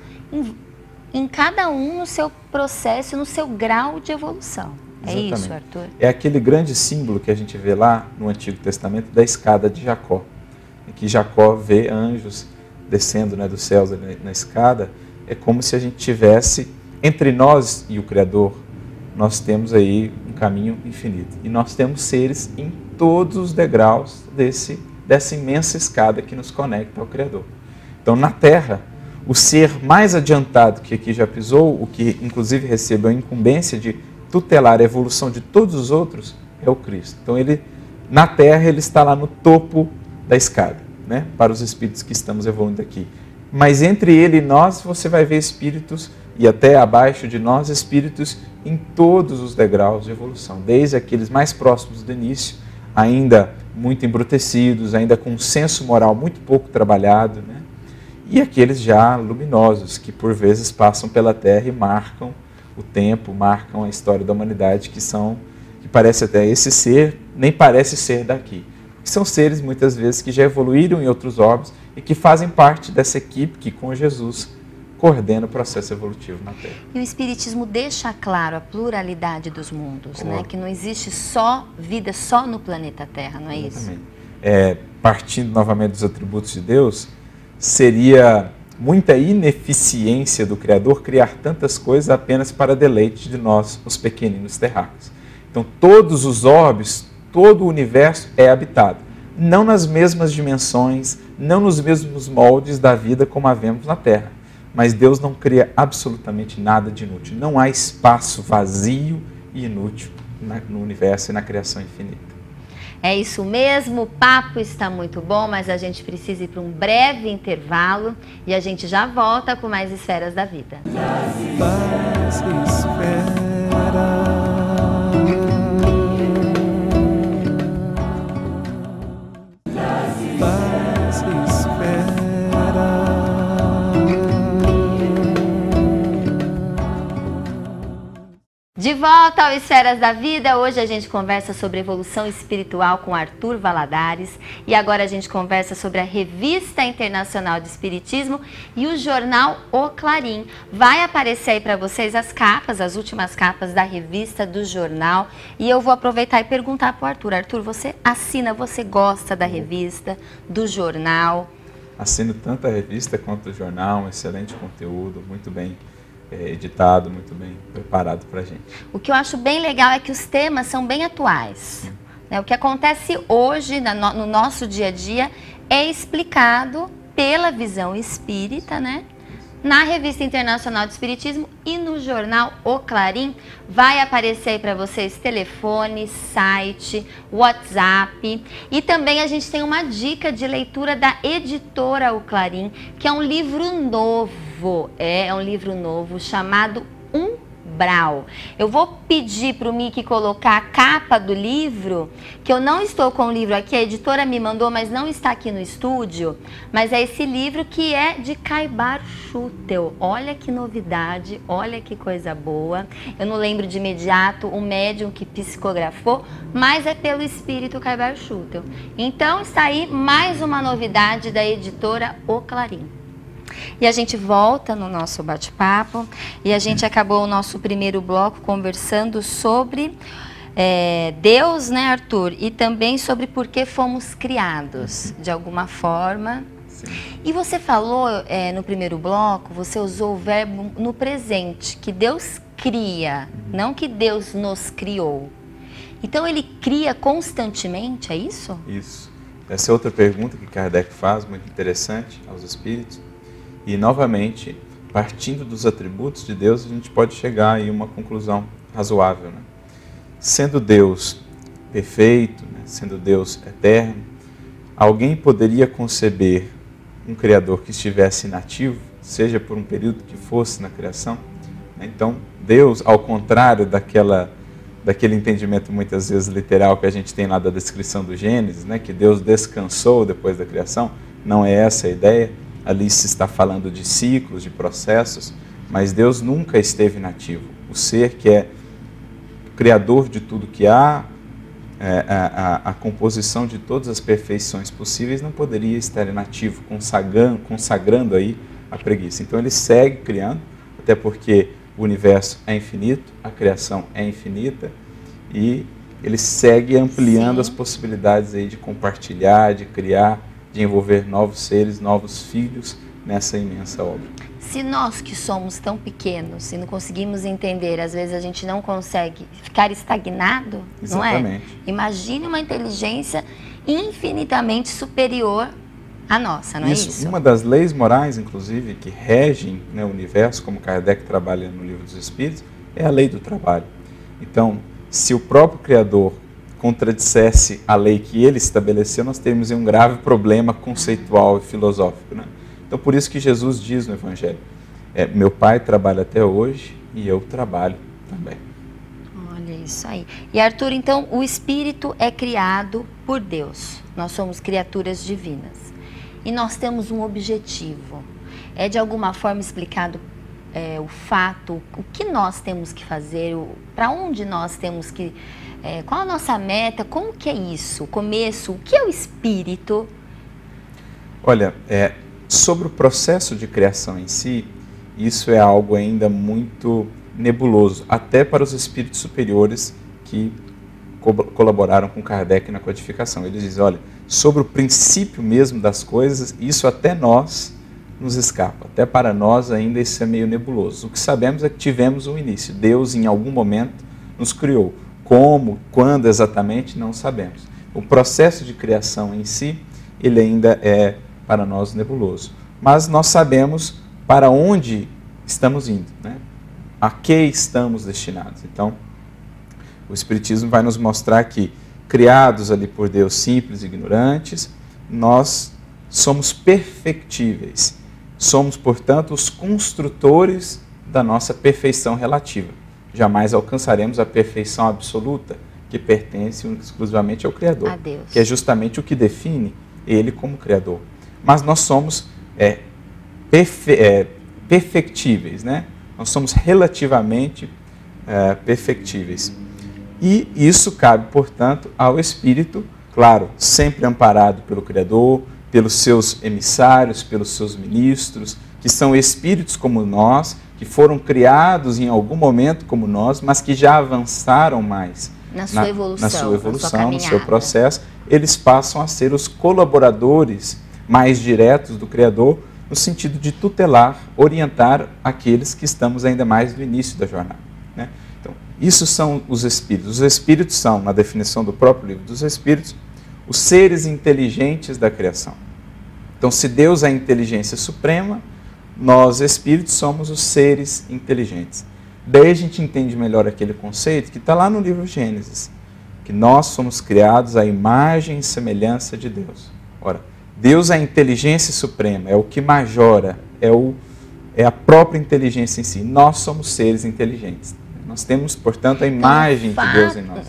em cada um no seu processo, no seu grau de evolução. Exatamente. É isso, Arthur? É aquele grande símbolo que a gente vê lá no Antigo Testamento da escada de Jacó. Em que Jacó vê anjos descendo, né, dos céus na escada. É como se a gente tivesse, entre nós e o Criador, nós temos aí um caminho infinito. E nós temos seres em todos os degraus dessa imensa escada que nos conecta ao Criador. Então, na Terra, o ser mais adiantado que aqui já pisou, o que inclusive recebeu a incumbência de tutelar a evolução de todos os outros, é o Cristo. Então, na Terra, ele está lá no topo da escada, né, para os espíritos que estamos evoluindo aqui. Mas entre ele e nós, você vai ver espíritos, e até abaixo de nós, espíritos em todos os degraus de evolução, desde aqueles mais próximos do início, ainda muito embrutecidos, ainda com um senso moral muito pouco trabalhado, né? E aqueles já luminosos, que por vezes passam pela Terra e marcam o tempo, marcam a história da humanidade, que parece até esse ser, nem parece ser daqui. São seres, muitas vezes, que já evoluíram em outros orbes e que fazem parte dessa equipe que, com Jesus, coordena o processo evolutivo na Terra. E o Espiritismo deixa claro a pluralidade dos mundos, né? Que não existe vida só no planeta Terra, não é isso? Partindo novamente dos atributos de Deus, seria muita ineficiência do Criador criar tantas coisas apenas para deleite de nós, os pequeninos terráqueos. Então, todos os orbes, todo o universo é habitado, não nas mesmas dimensões, não nos mesmos moldes da vida como a vemos na Terra. Mas Deus não cria absolutamente nada de inútil. Não há espaço vazio e inútil no universo e na criação infinita. É isso mesmo, o papo está muito bom, mas a gente precisa ir para um breve intervalo e a gente já volta com mais Esferas da Vida. Das esferas. De volta ao Esferas da Vida, hoje a gente conversa sobre evolução espiritual com Arthur Valadares e agora a gente conversa sobre a Revista Internacional de Espiritismo e o jornal O Clarim. Vai aparecer aí para vocês as capas, as últimas capas da revista, do jornal, e eu vou aproveitar e perguntar para o Arthur. Arthur, você assina, você gosta da revista, do jornal? Assino tanto a revista quanto o jornal, um excelente conteúdo, muito bem editado, muito bem preparado para a gente. O que eu acho bem legal é que os temas são bem atuais. Né? O que acontece hoje no nosso dia a dia é explicado pela visão espírita, né? Na Revista Internacional de Espiritismo e no jornal O Clarim. Vai aparecer aí para vocês telefone, site, WhatsApp. E também a gente tem uma dica de leitura da editora O Clarim, que é um livro novo. É um livro novo chamado Umbral. Eu vou pedir para o Mickey colocar a capa do livro, que eu não estou com o livro aqui, a editora me mandou, mas não está aqui no estúdio. Mas é esse livro que é de Caibar Schutel. Olha que novidade, olha que coisa boa. Eu não lembro de imediato o médium que psicografou, mas é pelo espírito Caibar Schutel. Então está aí mais uma novidade da editora O Clarim. E a gente volta no nosso bate-papo e a gente acabou o nosso primeiro bloco conversando sobre Deus, né, Arthur? E também sobre por que fomos criados, de alguma forma. Sim. E você falou no primeiro bloco, você usou o verbo no presente, que Deus cria, não que Deus nos criou. Então ele cria constantemente, é isso? Isso. Essa é outra pergunta que Kardec faz, muito interessante aos espíritos. E, novamente, partindo dos atributos de Deus, a gente pode chegar a uma conclusão razoável. Né? Sendo Deus perfeito, né? Sendo Deus eterno, alguém poderia conceber um Criador que estivesse inativo, seja por um período que fosse na criação? Então, Deus, ao contrário daquele entendimento muitas vezes literal que a gente tem lá da descrição do Gênesis, né? Que Deus descansou depois da criação, não é essa a ideia. Ali se está falando de ciclos, de processos, mas Deus nunca esteve inativo. O ser que é o criador de tudo que há, a composição de todas as perfeições possíveis, não poderia estar inativo, consagrando aí a preguiça. Então ele segue criando, até porque o universo é infinito, a criação é infinita, e ele segue ampliando as possibilidades aí de compartilhar, de criar, de envolver novos seres, novos filhos nessa imensa obra. Se nós que somos tão pequenos e não conseguimos entender, às vezes a gente não consegue ficar estagnado, Exatamente. Não é? Imagine uma inteligência infinitamente superior à nossa, não é isso? Uma das leis morais, inclusive, que regem, né, o universo, como Kardec trabalha no Livro dos Espíritos, é a lei do trabalho. Então, se o próprio Criador contradissesse a lei que ele estabeleceu, nós teríamos um grave problema conceitual e filosófico. Né? Então, por isso que Jesus diz no Evangelho, meu Pai trabalha até hoje e eu trabalho também. Olha isso aí. E Arthur, então, o Espírito é criado por Deus. Nós somos criaturas divinas. E nós temos um objetivo. É de alguma forma explicado o fato, o que nós temos que fazer, para onde nós temos que... qual a nossa meta? Como que é isso? O começo? O que é o espírito? Olha, sobre o processo de criação em si, isso é algo ainda muito nebuloso, até para os espíritos superiores que colaboraram com Kardec na codificação. Eles dizem, olha, sobre o princípio mesmo das coisas, isso até nós nos escapa. Até para nós ainda isso é meio nebuloso. O que sabemos é que tivemos um início. Deus, em algum momento, nos criou. Como, quando exatamente, não sabemos. o processo de criação em si, ele ainda é para nós nebuloso. Mas nós sabemos para onde estamos indo, né? A que estamos destinados. Então, o Espiritismo vai nos mostrar que, criados ali por Deus simples e ignorantes, nós somos perfectíveis. Somos, portanto, os construtores da nossa perfeição relativa. Jamais alcançaremos a perfeição absoluta, que pertence exclusivamente ao Criador, a Deus, que é justamente o que define Ele como Criador. Mas nós somos perfectíveis, né? Nós somos relativamente perfectíveis. E isso cabe, portanto, ao Espírito, claro, sempre amparado pelo Criador, pelos seus emissários, pelos seus ministros, que são espíritos como nós, que foram criados em algum momento como nós, mas que já avançaram mais na sua evolução, no seu processo. Eles passam a ser os colaboradores mais diretos do Criador, no sentido de tutelar, orientar aqueles que estamos ainda mais no início da jornada, né? Então, isso são os espíritos. Os espíritos são, na definição do próprio Livro dos Espíritos, os seres inteligentes da criação. Então, se Deus é a inteligência suprema, nós, espíritos, somos os seres inteligentes. Daí a gente entende melhor aquele conceito que está lá no livro Gênesis, que nós somos criados à imagem e semelhança de Deus. Ora, Deus é a inteligência suprema, é o que majora, é a própria inteligência em si. Nós somos seres inteligentes. Nós temos, portanto, a imagem de Deus em nós.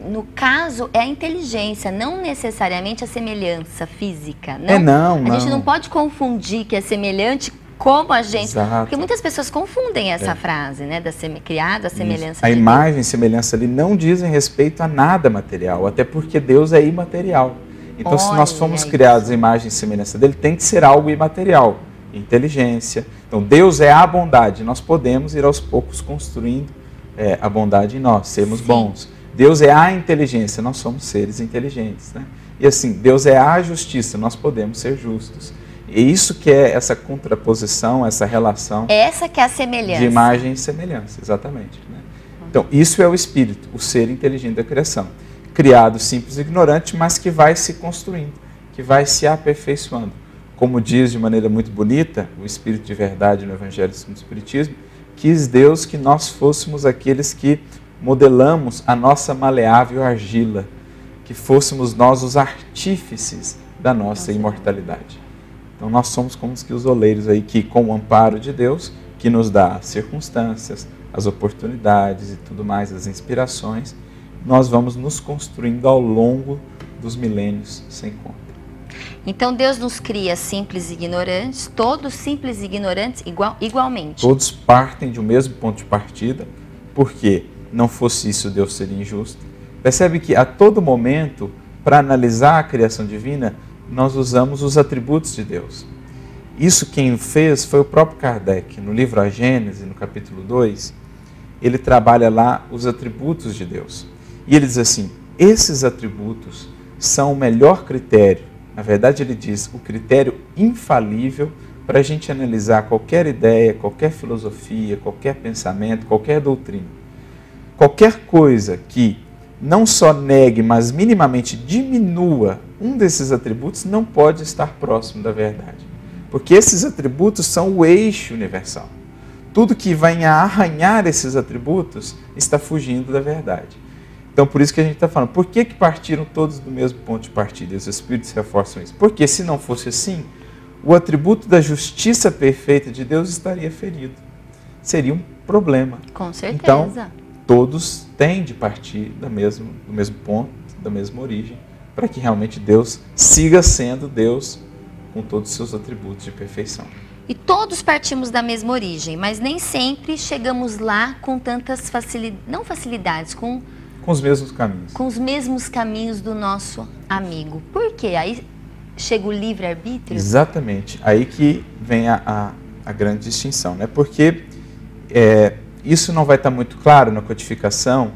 No caso, é a inteligência, não necessariamente a semelhança física. Não. A gente não pode confundir que é semelhante como a gente... Exato. Porque muitas pessoas confundem essa frase, né? Criado a semelhança de Deus. A imagem e semelhança ali não dizem respeito a nada material, até porque Deus é imaterial. Então, se nós fomos criados à imagem e semelhança dele, tem que ser algo imaterial. Inteligência. Então, Deus é a bondade. Nós podemos ir aos poucos construindo a bondade em nós, sermos bons. Deus é a inteligência, nós somos seres inteligentes, né? E assim, Deus é a justiça, nós podemos ser justos. E isso que é essa contraposição, essa relação... Essa que é a semelhança. De imagem e semelhança, exatamente, né? Então, isso é o Espírito, o ser inteligente da criação. Criado simples e ignorante, mas que vai se construindo, que vai se aperfeiçoando. Como diz de maneira muito bonita o Espírito de verdade no Evangelho segundo o Espiritismo, quis Deus que nós fôssemos aqueles que modelamos a nossa maleável argila, que fôssemos nós os artífices da nossa imortalidade. Então nós somos como os oleiros aí que, com o amparo de Deus, que nos dá as circunstâncias, as oportunidades e tudo mais, as inspirações, nós vamos nos construindo ao longo dos milênios sem conta. Então Deus nos cria simples e ignorantes, todos simples e ignorantes igualmente. Todos partem de um mesmo ponto de partida, porque não fosse isso, Deus seria injusto. Percebe que a todo momento, para analisar a criação divina, nós usamos os atributos de Deus. Isso quem fez foi o próprio Kardec. No livro A Gênese, no capítulo 2, ele trabalha lá os atributos de Deus. E ele diz assim, esses atributos são o melhor critério. Na verdade, ele diz o critério infalível para a gente analisar qualquer ideia, qualquer filosofia, qualquer pensamento, qualquer doutrina. Qualquer coisa que não só negue, mas minimamente diminua um desses atributos, não pode estar próximo da verdade. Porque esses atributos são o eixo universal. Tudo que vai arranhar esses atributos está fugindo da verdade. Então, por isso que a gente está falando, por que partiram todos do mesmo ponto de partida? E os Espíritos reforçam isso. Porque se não fosse assim, o atributo da justiça perfeita de Deus estaria ferido. Seria um problema. Com certeza. Então, todos têm de partir do mesmo ponto, da mesma origem, para que realmente Deus siga sendo Deus com todos os seus atributos de perfeição. E todos partimos da mesma origem, mas nem sempre chegamos lá com tantas facilidades, com os mesmos caminhos. Com os mesmos caminhos do nosso amigo. Por quê? Aí chega o livre-arbítrio? Exatamente. Aí que vem a grande distinção, né? Porque isso não vai estar muito claro na codificação.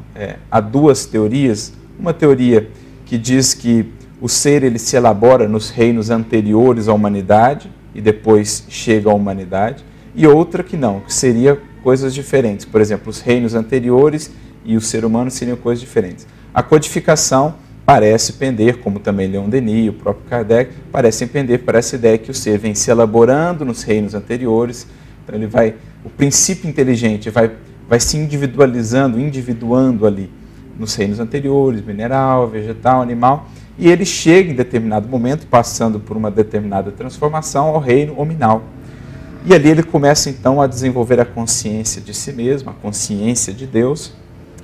Há duas teorias. Uma teoria que diz que o ser ele se elabora nos reinos anteriores à humanidade e depois chega à humanidade. E outra que não, que seria coisas diferentes. Por exemplo, os reinos anteriores e o ser humano seriam coisas diferentes. A codificação parece pender, como também Leon Denis, o próprio Kardec, parecem pender para essa ideia que o ser vem se elaborando nos reinos anteriores. Então ele vai, o princípio inteligente vai se individuando ali nos reinos anteriores, mineral, vegetal, animal, e ele chega em determinado momento, passando por uma determinada transformação, ao reino hominal. E ali ele começa então a desenvolver a consciência de si mesmo, a consciência de Deus,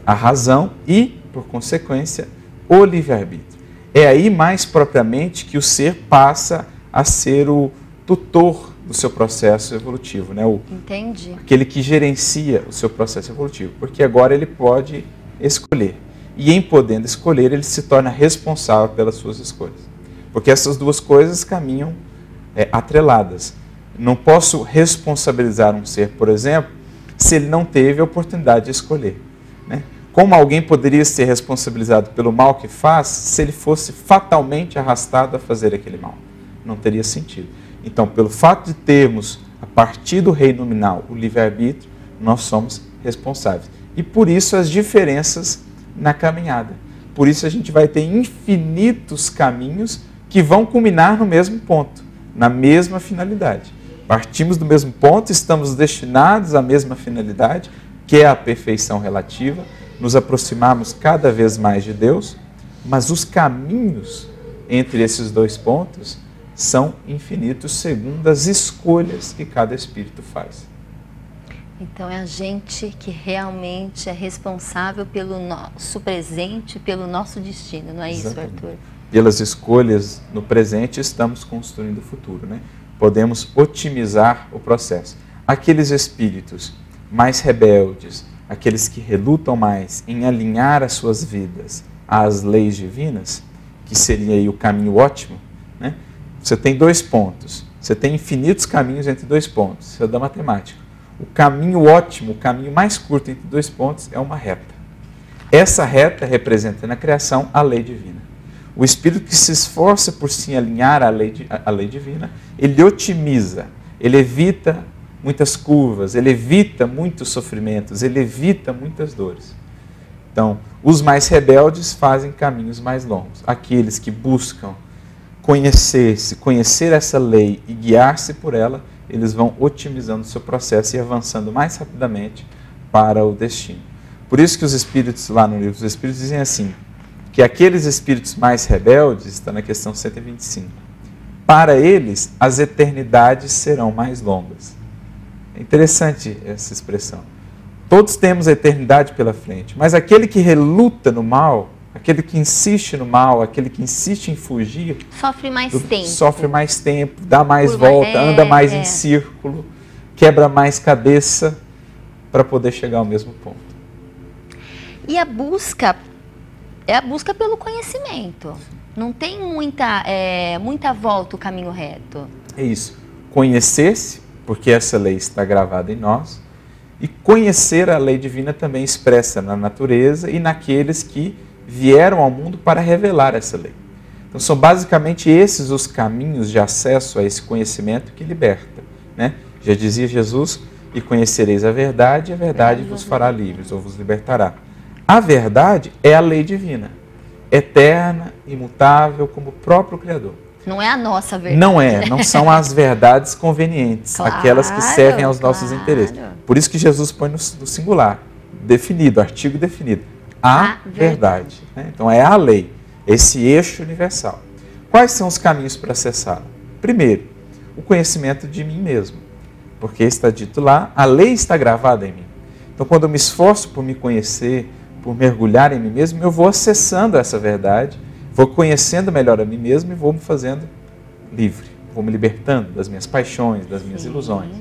a razão e, por consequência, o livre-arbítrio. É aí mais propriamente que o ser passa a ser o tutor do seu processo evolutivo, né? Entendi. Aquele que gerencia o seu processo evolutivo, porque agora ele pode escolher. E em podendo escolher, ele se torna responsável pelas suas escolhas. Porque essas duas coisas caminham atreladas. Não posso responsabilizar um ser, por exemplo, se ele não teve a oportunidade de escolher, né? Como alguém poderia ser responsabilizado pelo mal que faz se ele fosse fatalmente arrastado a fazer aquele mal? Não teria sentido. Então, pelo fato de termos, a partir do reino nominal, o livre-arbítrio, nós somos responsáveis. E por isso as diferenças na caminhada. Por isso a gente vai ter infinitos caminhos que vão culminar no mesmo ponto, na mesma finalidade. Partimos do mesmo ponto, estamos destinados à mesma finalidade, que é a perfeição relativa, nos aproximarmos cada vez mais de Deus, mas os caminhos entre esses dois pontos são infinitos segundo as escolhas que cada espírito faz. Então é a gente que realmente é responsável pelo nosso presente, pelo nosso destino, não é Exatamente. isso, Arthur? Pelas escolhas no presente estamos construindo o futuro, né? Podemos otimizar o processo. Aqueles espíritos mais rebeldes, aqueles que relutam mais em alinhar as suas vidas às leis divinas, que seria aí o caminho ótimo, né? Você tem dois pontos, você tem infinitos caminhos entre dois pontos, isso é da matemática. O caminho ótimo, o caminho mais curto entre dois pontos é uma reta. Essa reta representa na criação a lei divina. O espírito que se esforça por se alinhar à lei divina, ele otimiza, ele evita muitas curvas, ele evita muitos sofrimentos, ele evita muitas dores. Então, os mais rebeldes fazem caminhos mais longos. Aqueles que buscam conhecer-se, conhecer essa lei e guiar-se por ela, eles vão otimizando o seu processo e avançando mais rapidamente para o destino. Por isso que os espíritos, lá no livro dos Espíritos, dizem assim, que aqueles espíritos mais rebeldes, está na questão 125, para eles as eternidades serão mais longas. É interessante essa expressão. Todos temos a eternidade pela frente, mas aquele que reluta no mal, aquele que insiste no mal, aquele que insiste em fugir, sofre mais tempo. Sofre mais tempo, dá mais volta, anda mais em círculo, quebra mais cabeça para poder chegar ao mesmo ponto. E a busca é a busca pelo conhecimento. Não tem muita volta o caminho reto. É isso. Conhecer-se, porque essa lei está gravada em nós, e conhecer a lei divina também expressa na natureza e naqueles que vieram ao mundo para revelar essa lei. Então são basicamente esses os caminhos de acesso a esse conhecimento que liberta, né? Já dizia Jesus, e conhecereis a verdade, e a verdade vos fará livres, ou vos libertará. A verdade é a lei divina, eterna, imutável, como o próprio Criador. Não é a nossa verdade. Não são as verdades convenientes, claro, aquelas que servem aos nossos interesses. Por isso que Jesus põe no singular, definido, artigo definido. A verdade. Né? Então é a lei, esse eixo universal. Quais são os caminhos para acessá-la? Primeiro, o conhecimento de mim mesmo. Porque está dito lá, a lei está gravada em mim. Então quando eu me esforço por me conhecer, por mergulhar em mim mesmo, eu vou acessando essa verdade, vou conhecendo melhor a mim mesmo e vou me fazendo livre. Vou me libertando das minhas paixões, das minhas ilusões.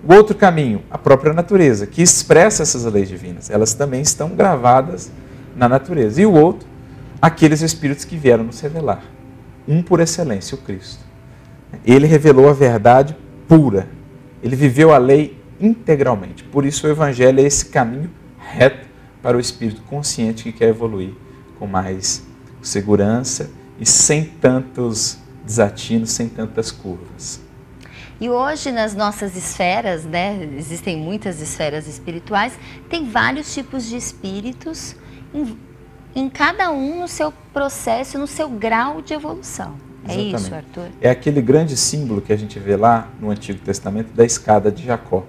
O outro caminho, a própria natureza, que expressa essas leis divinas. Elas também estão gravadas na natureza. E o outro, aqueles espíritos que vieram nos revelar. Um por excelência, o Cristo. Ele revelou a verdade pura. Ele viveu a lei integralmente. Por isso o Evangelho é esse caminho reto para o espírito consciente que quer evoluir com mais segurança e sem tantos desatinos, sem tantas curvas. E hoje nas nossas esferas, né, existem muitas esferas espirituais, tem vários tipos de espíritos em cada um no seu processo, no seu grau de evolução. Exatamente. É isso, Arthur? É aquele grande símbolo que a gente vê lá no Antigo Testamento da escada de Jacó.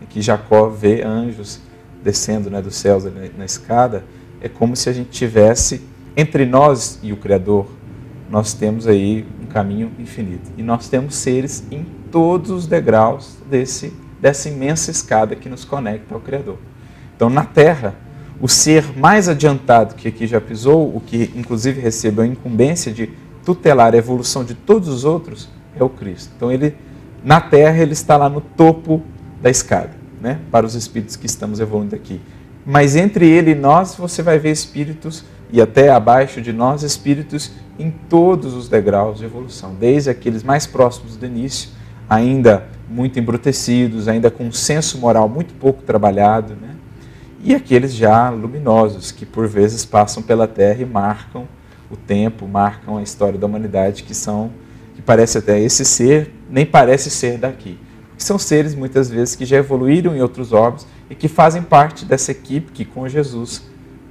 Em que Jacó vê anjos descendo, né, dos céus na escada. É como se a gente tivesse, entre nós e o Criador, nós temos aí um caminho infinito. E nós temos seres em todos os degraus dessa imensa escada que nos conecta ao Criador. Então, na Terra, o ser mais adiantado que aqui já pisou, o que inclusive recebeu a incumbência de tutelar a evolução de todos os outros, é o Cristo. Então, na Terra, ele está lá no topo da escada, né, para os espíritos que estamos evoluindo aqui. Mas entre ele e nós, você vai ver espíritos, e até abaixo de nós, espíritos em todos os degraus de evolução, desde aqueles mais próximos do início, ainda muito embrutecidos, ainda com um senso moral muito pouco trabalhado, né? E aqueles já luminosos, que por vezes passam pela Terra e marcam o tempo, marcam a história da humanidade, que parece até esse ser, nem parece ser daqui. São seres, muitas vezes, que já evoluíram em outros orbes e que fazem parte dessa equipe que, com Jesus,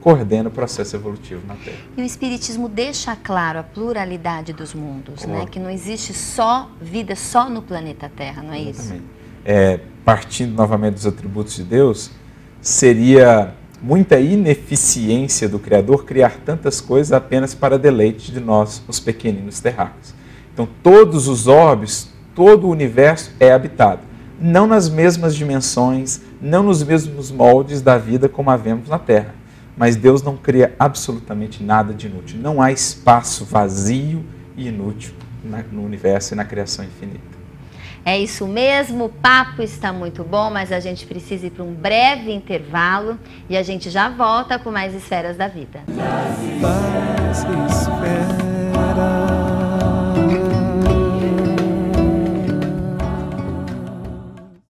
coordena o processo evolutivo na Terra. E o Espiritismo deixa claro a pluralidade dos mundos, né? Que não existe só vida só no planeta Terra, não é isso? Partindo novamente dos atributos de Deus, seria muita ineficiência do Criador criar tantas coisas apenas para deleite de nós, os pequeninos terráqueos. Então, todos os orbes, todo o universo é habitado. Não nas mesmas dimensões, não nos mesmos moldes da vida como a vemos na Terra. Mas Deus não cria absolutamente nada de inútil. Não há espaço vazio e inútil no universo e na criação infinita. É isso mesmo, o papo está muito bom, mas a gente precisa ir para um breve intervalo e a gente já volta com mais Esferas da Vida.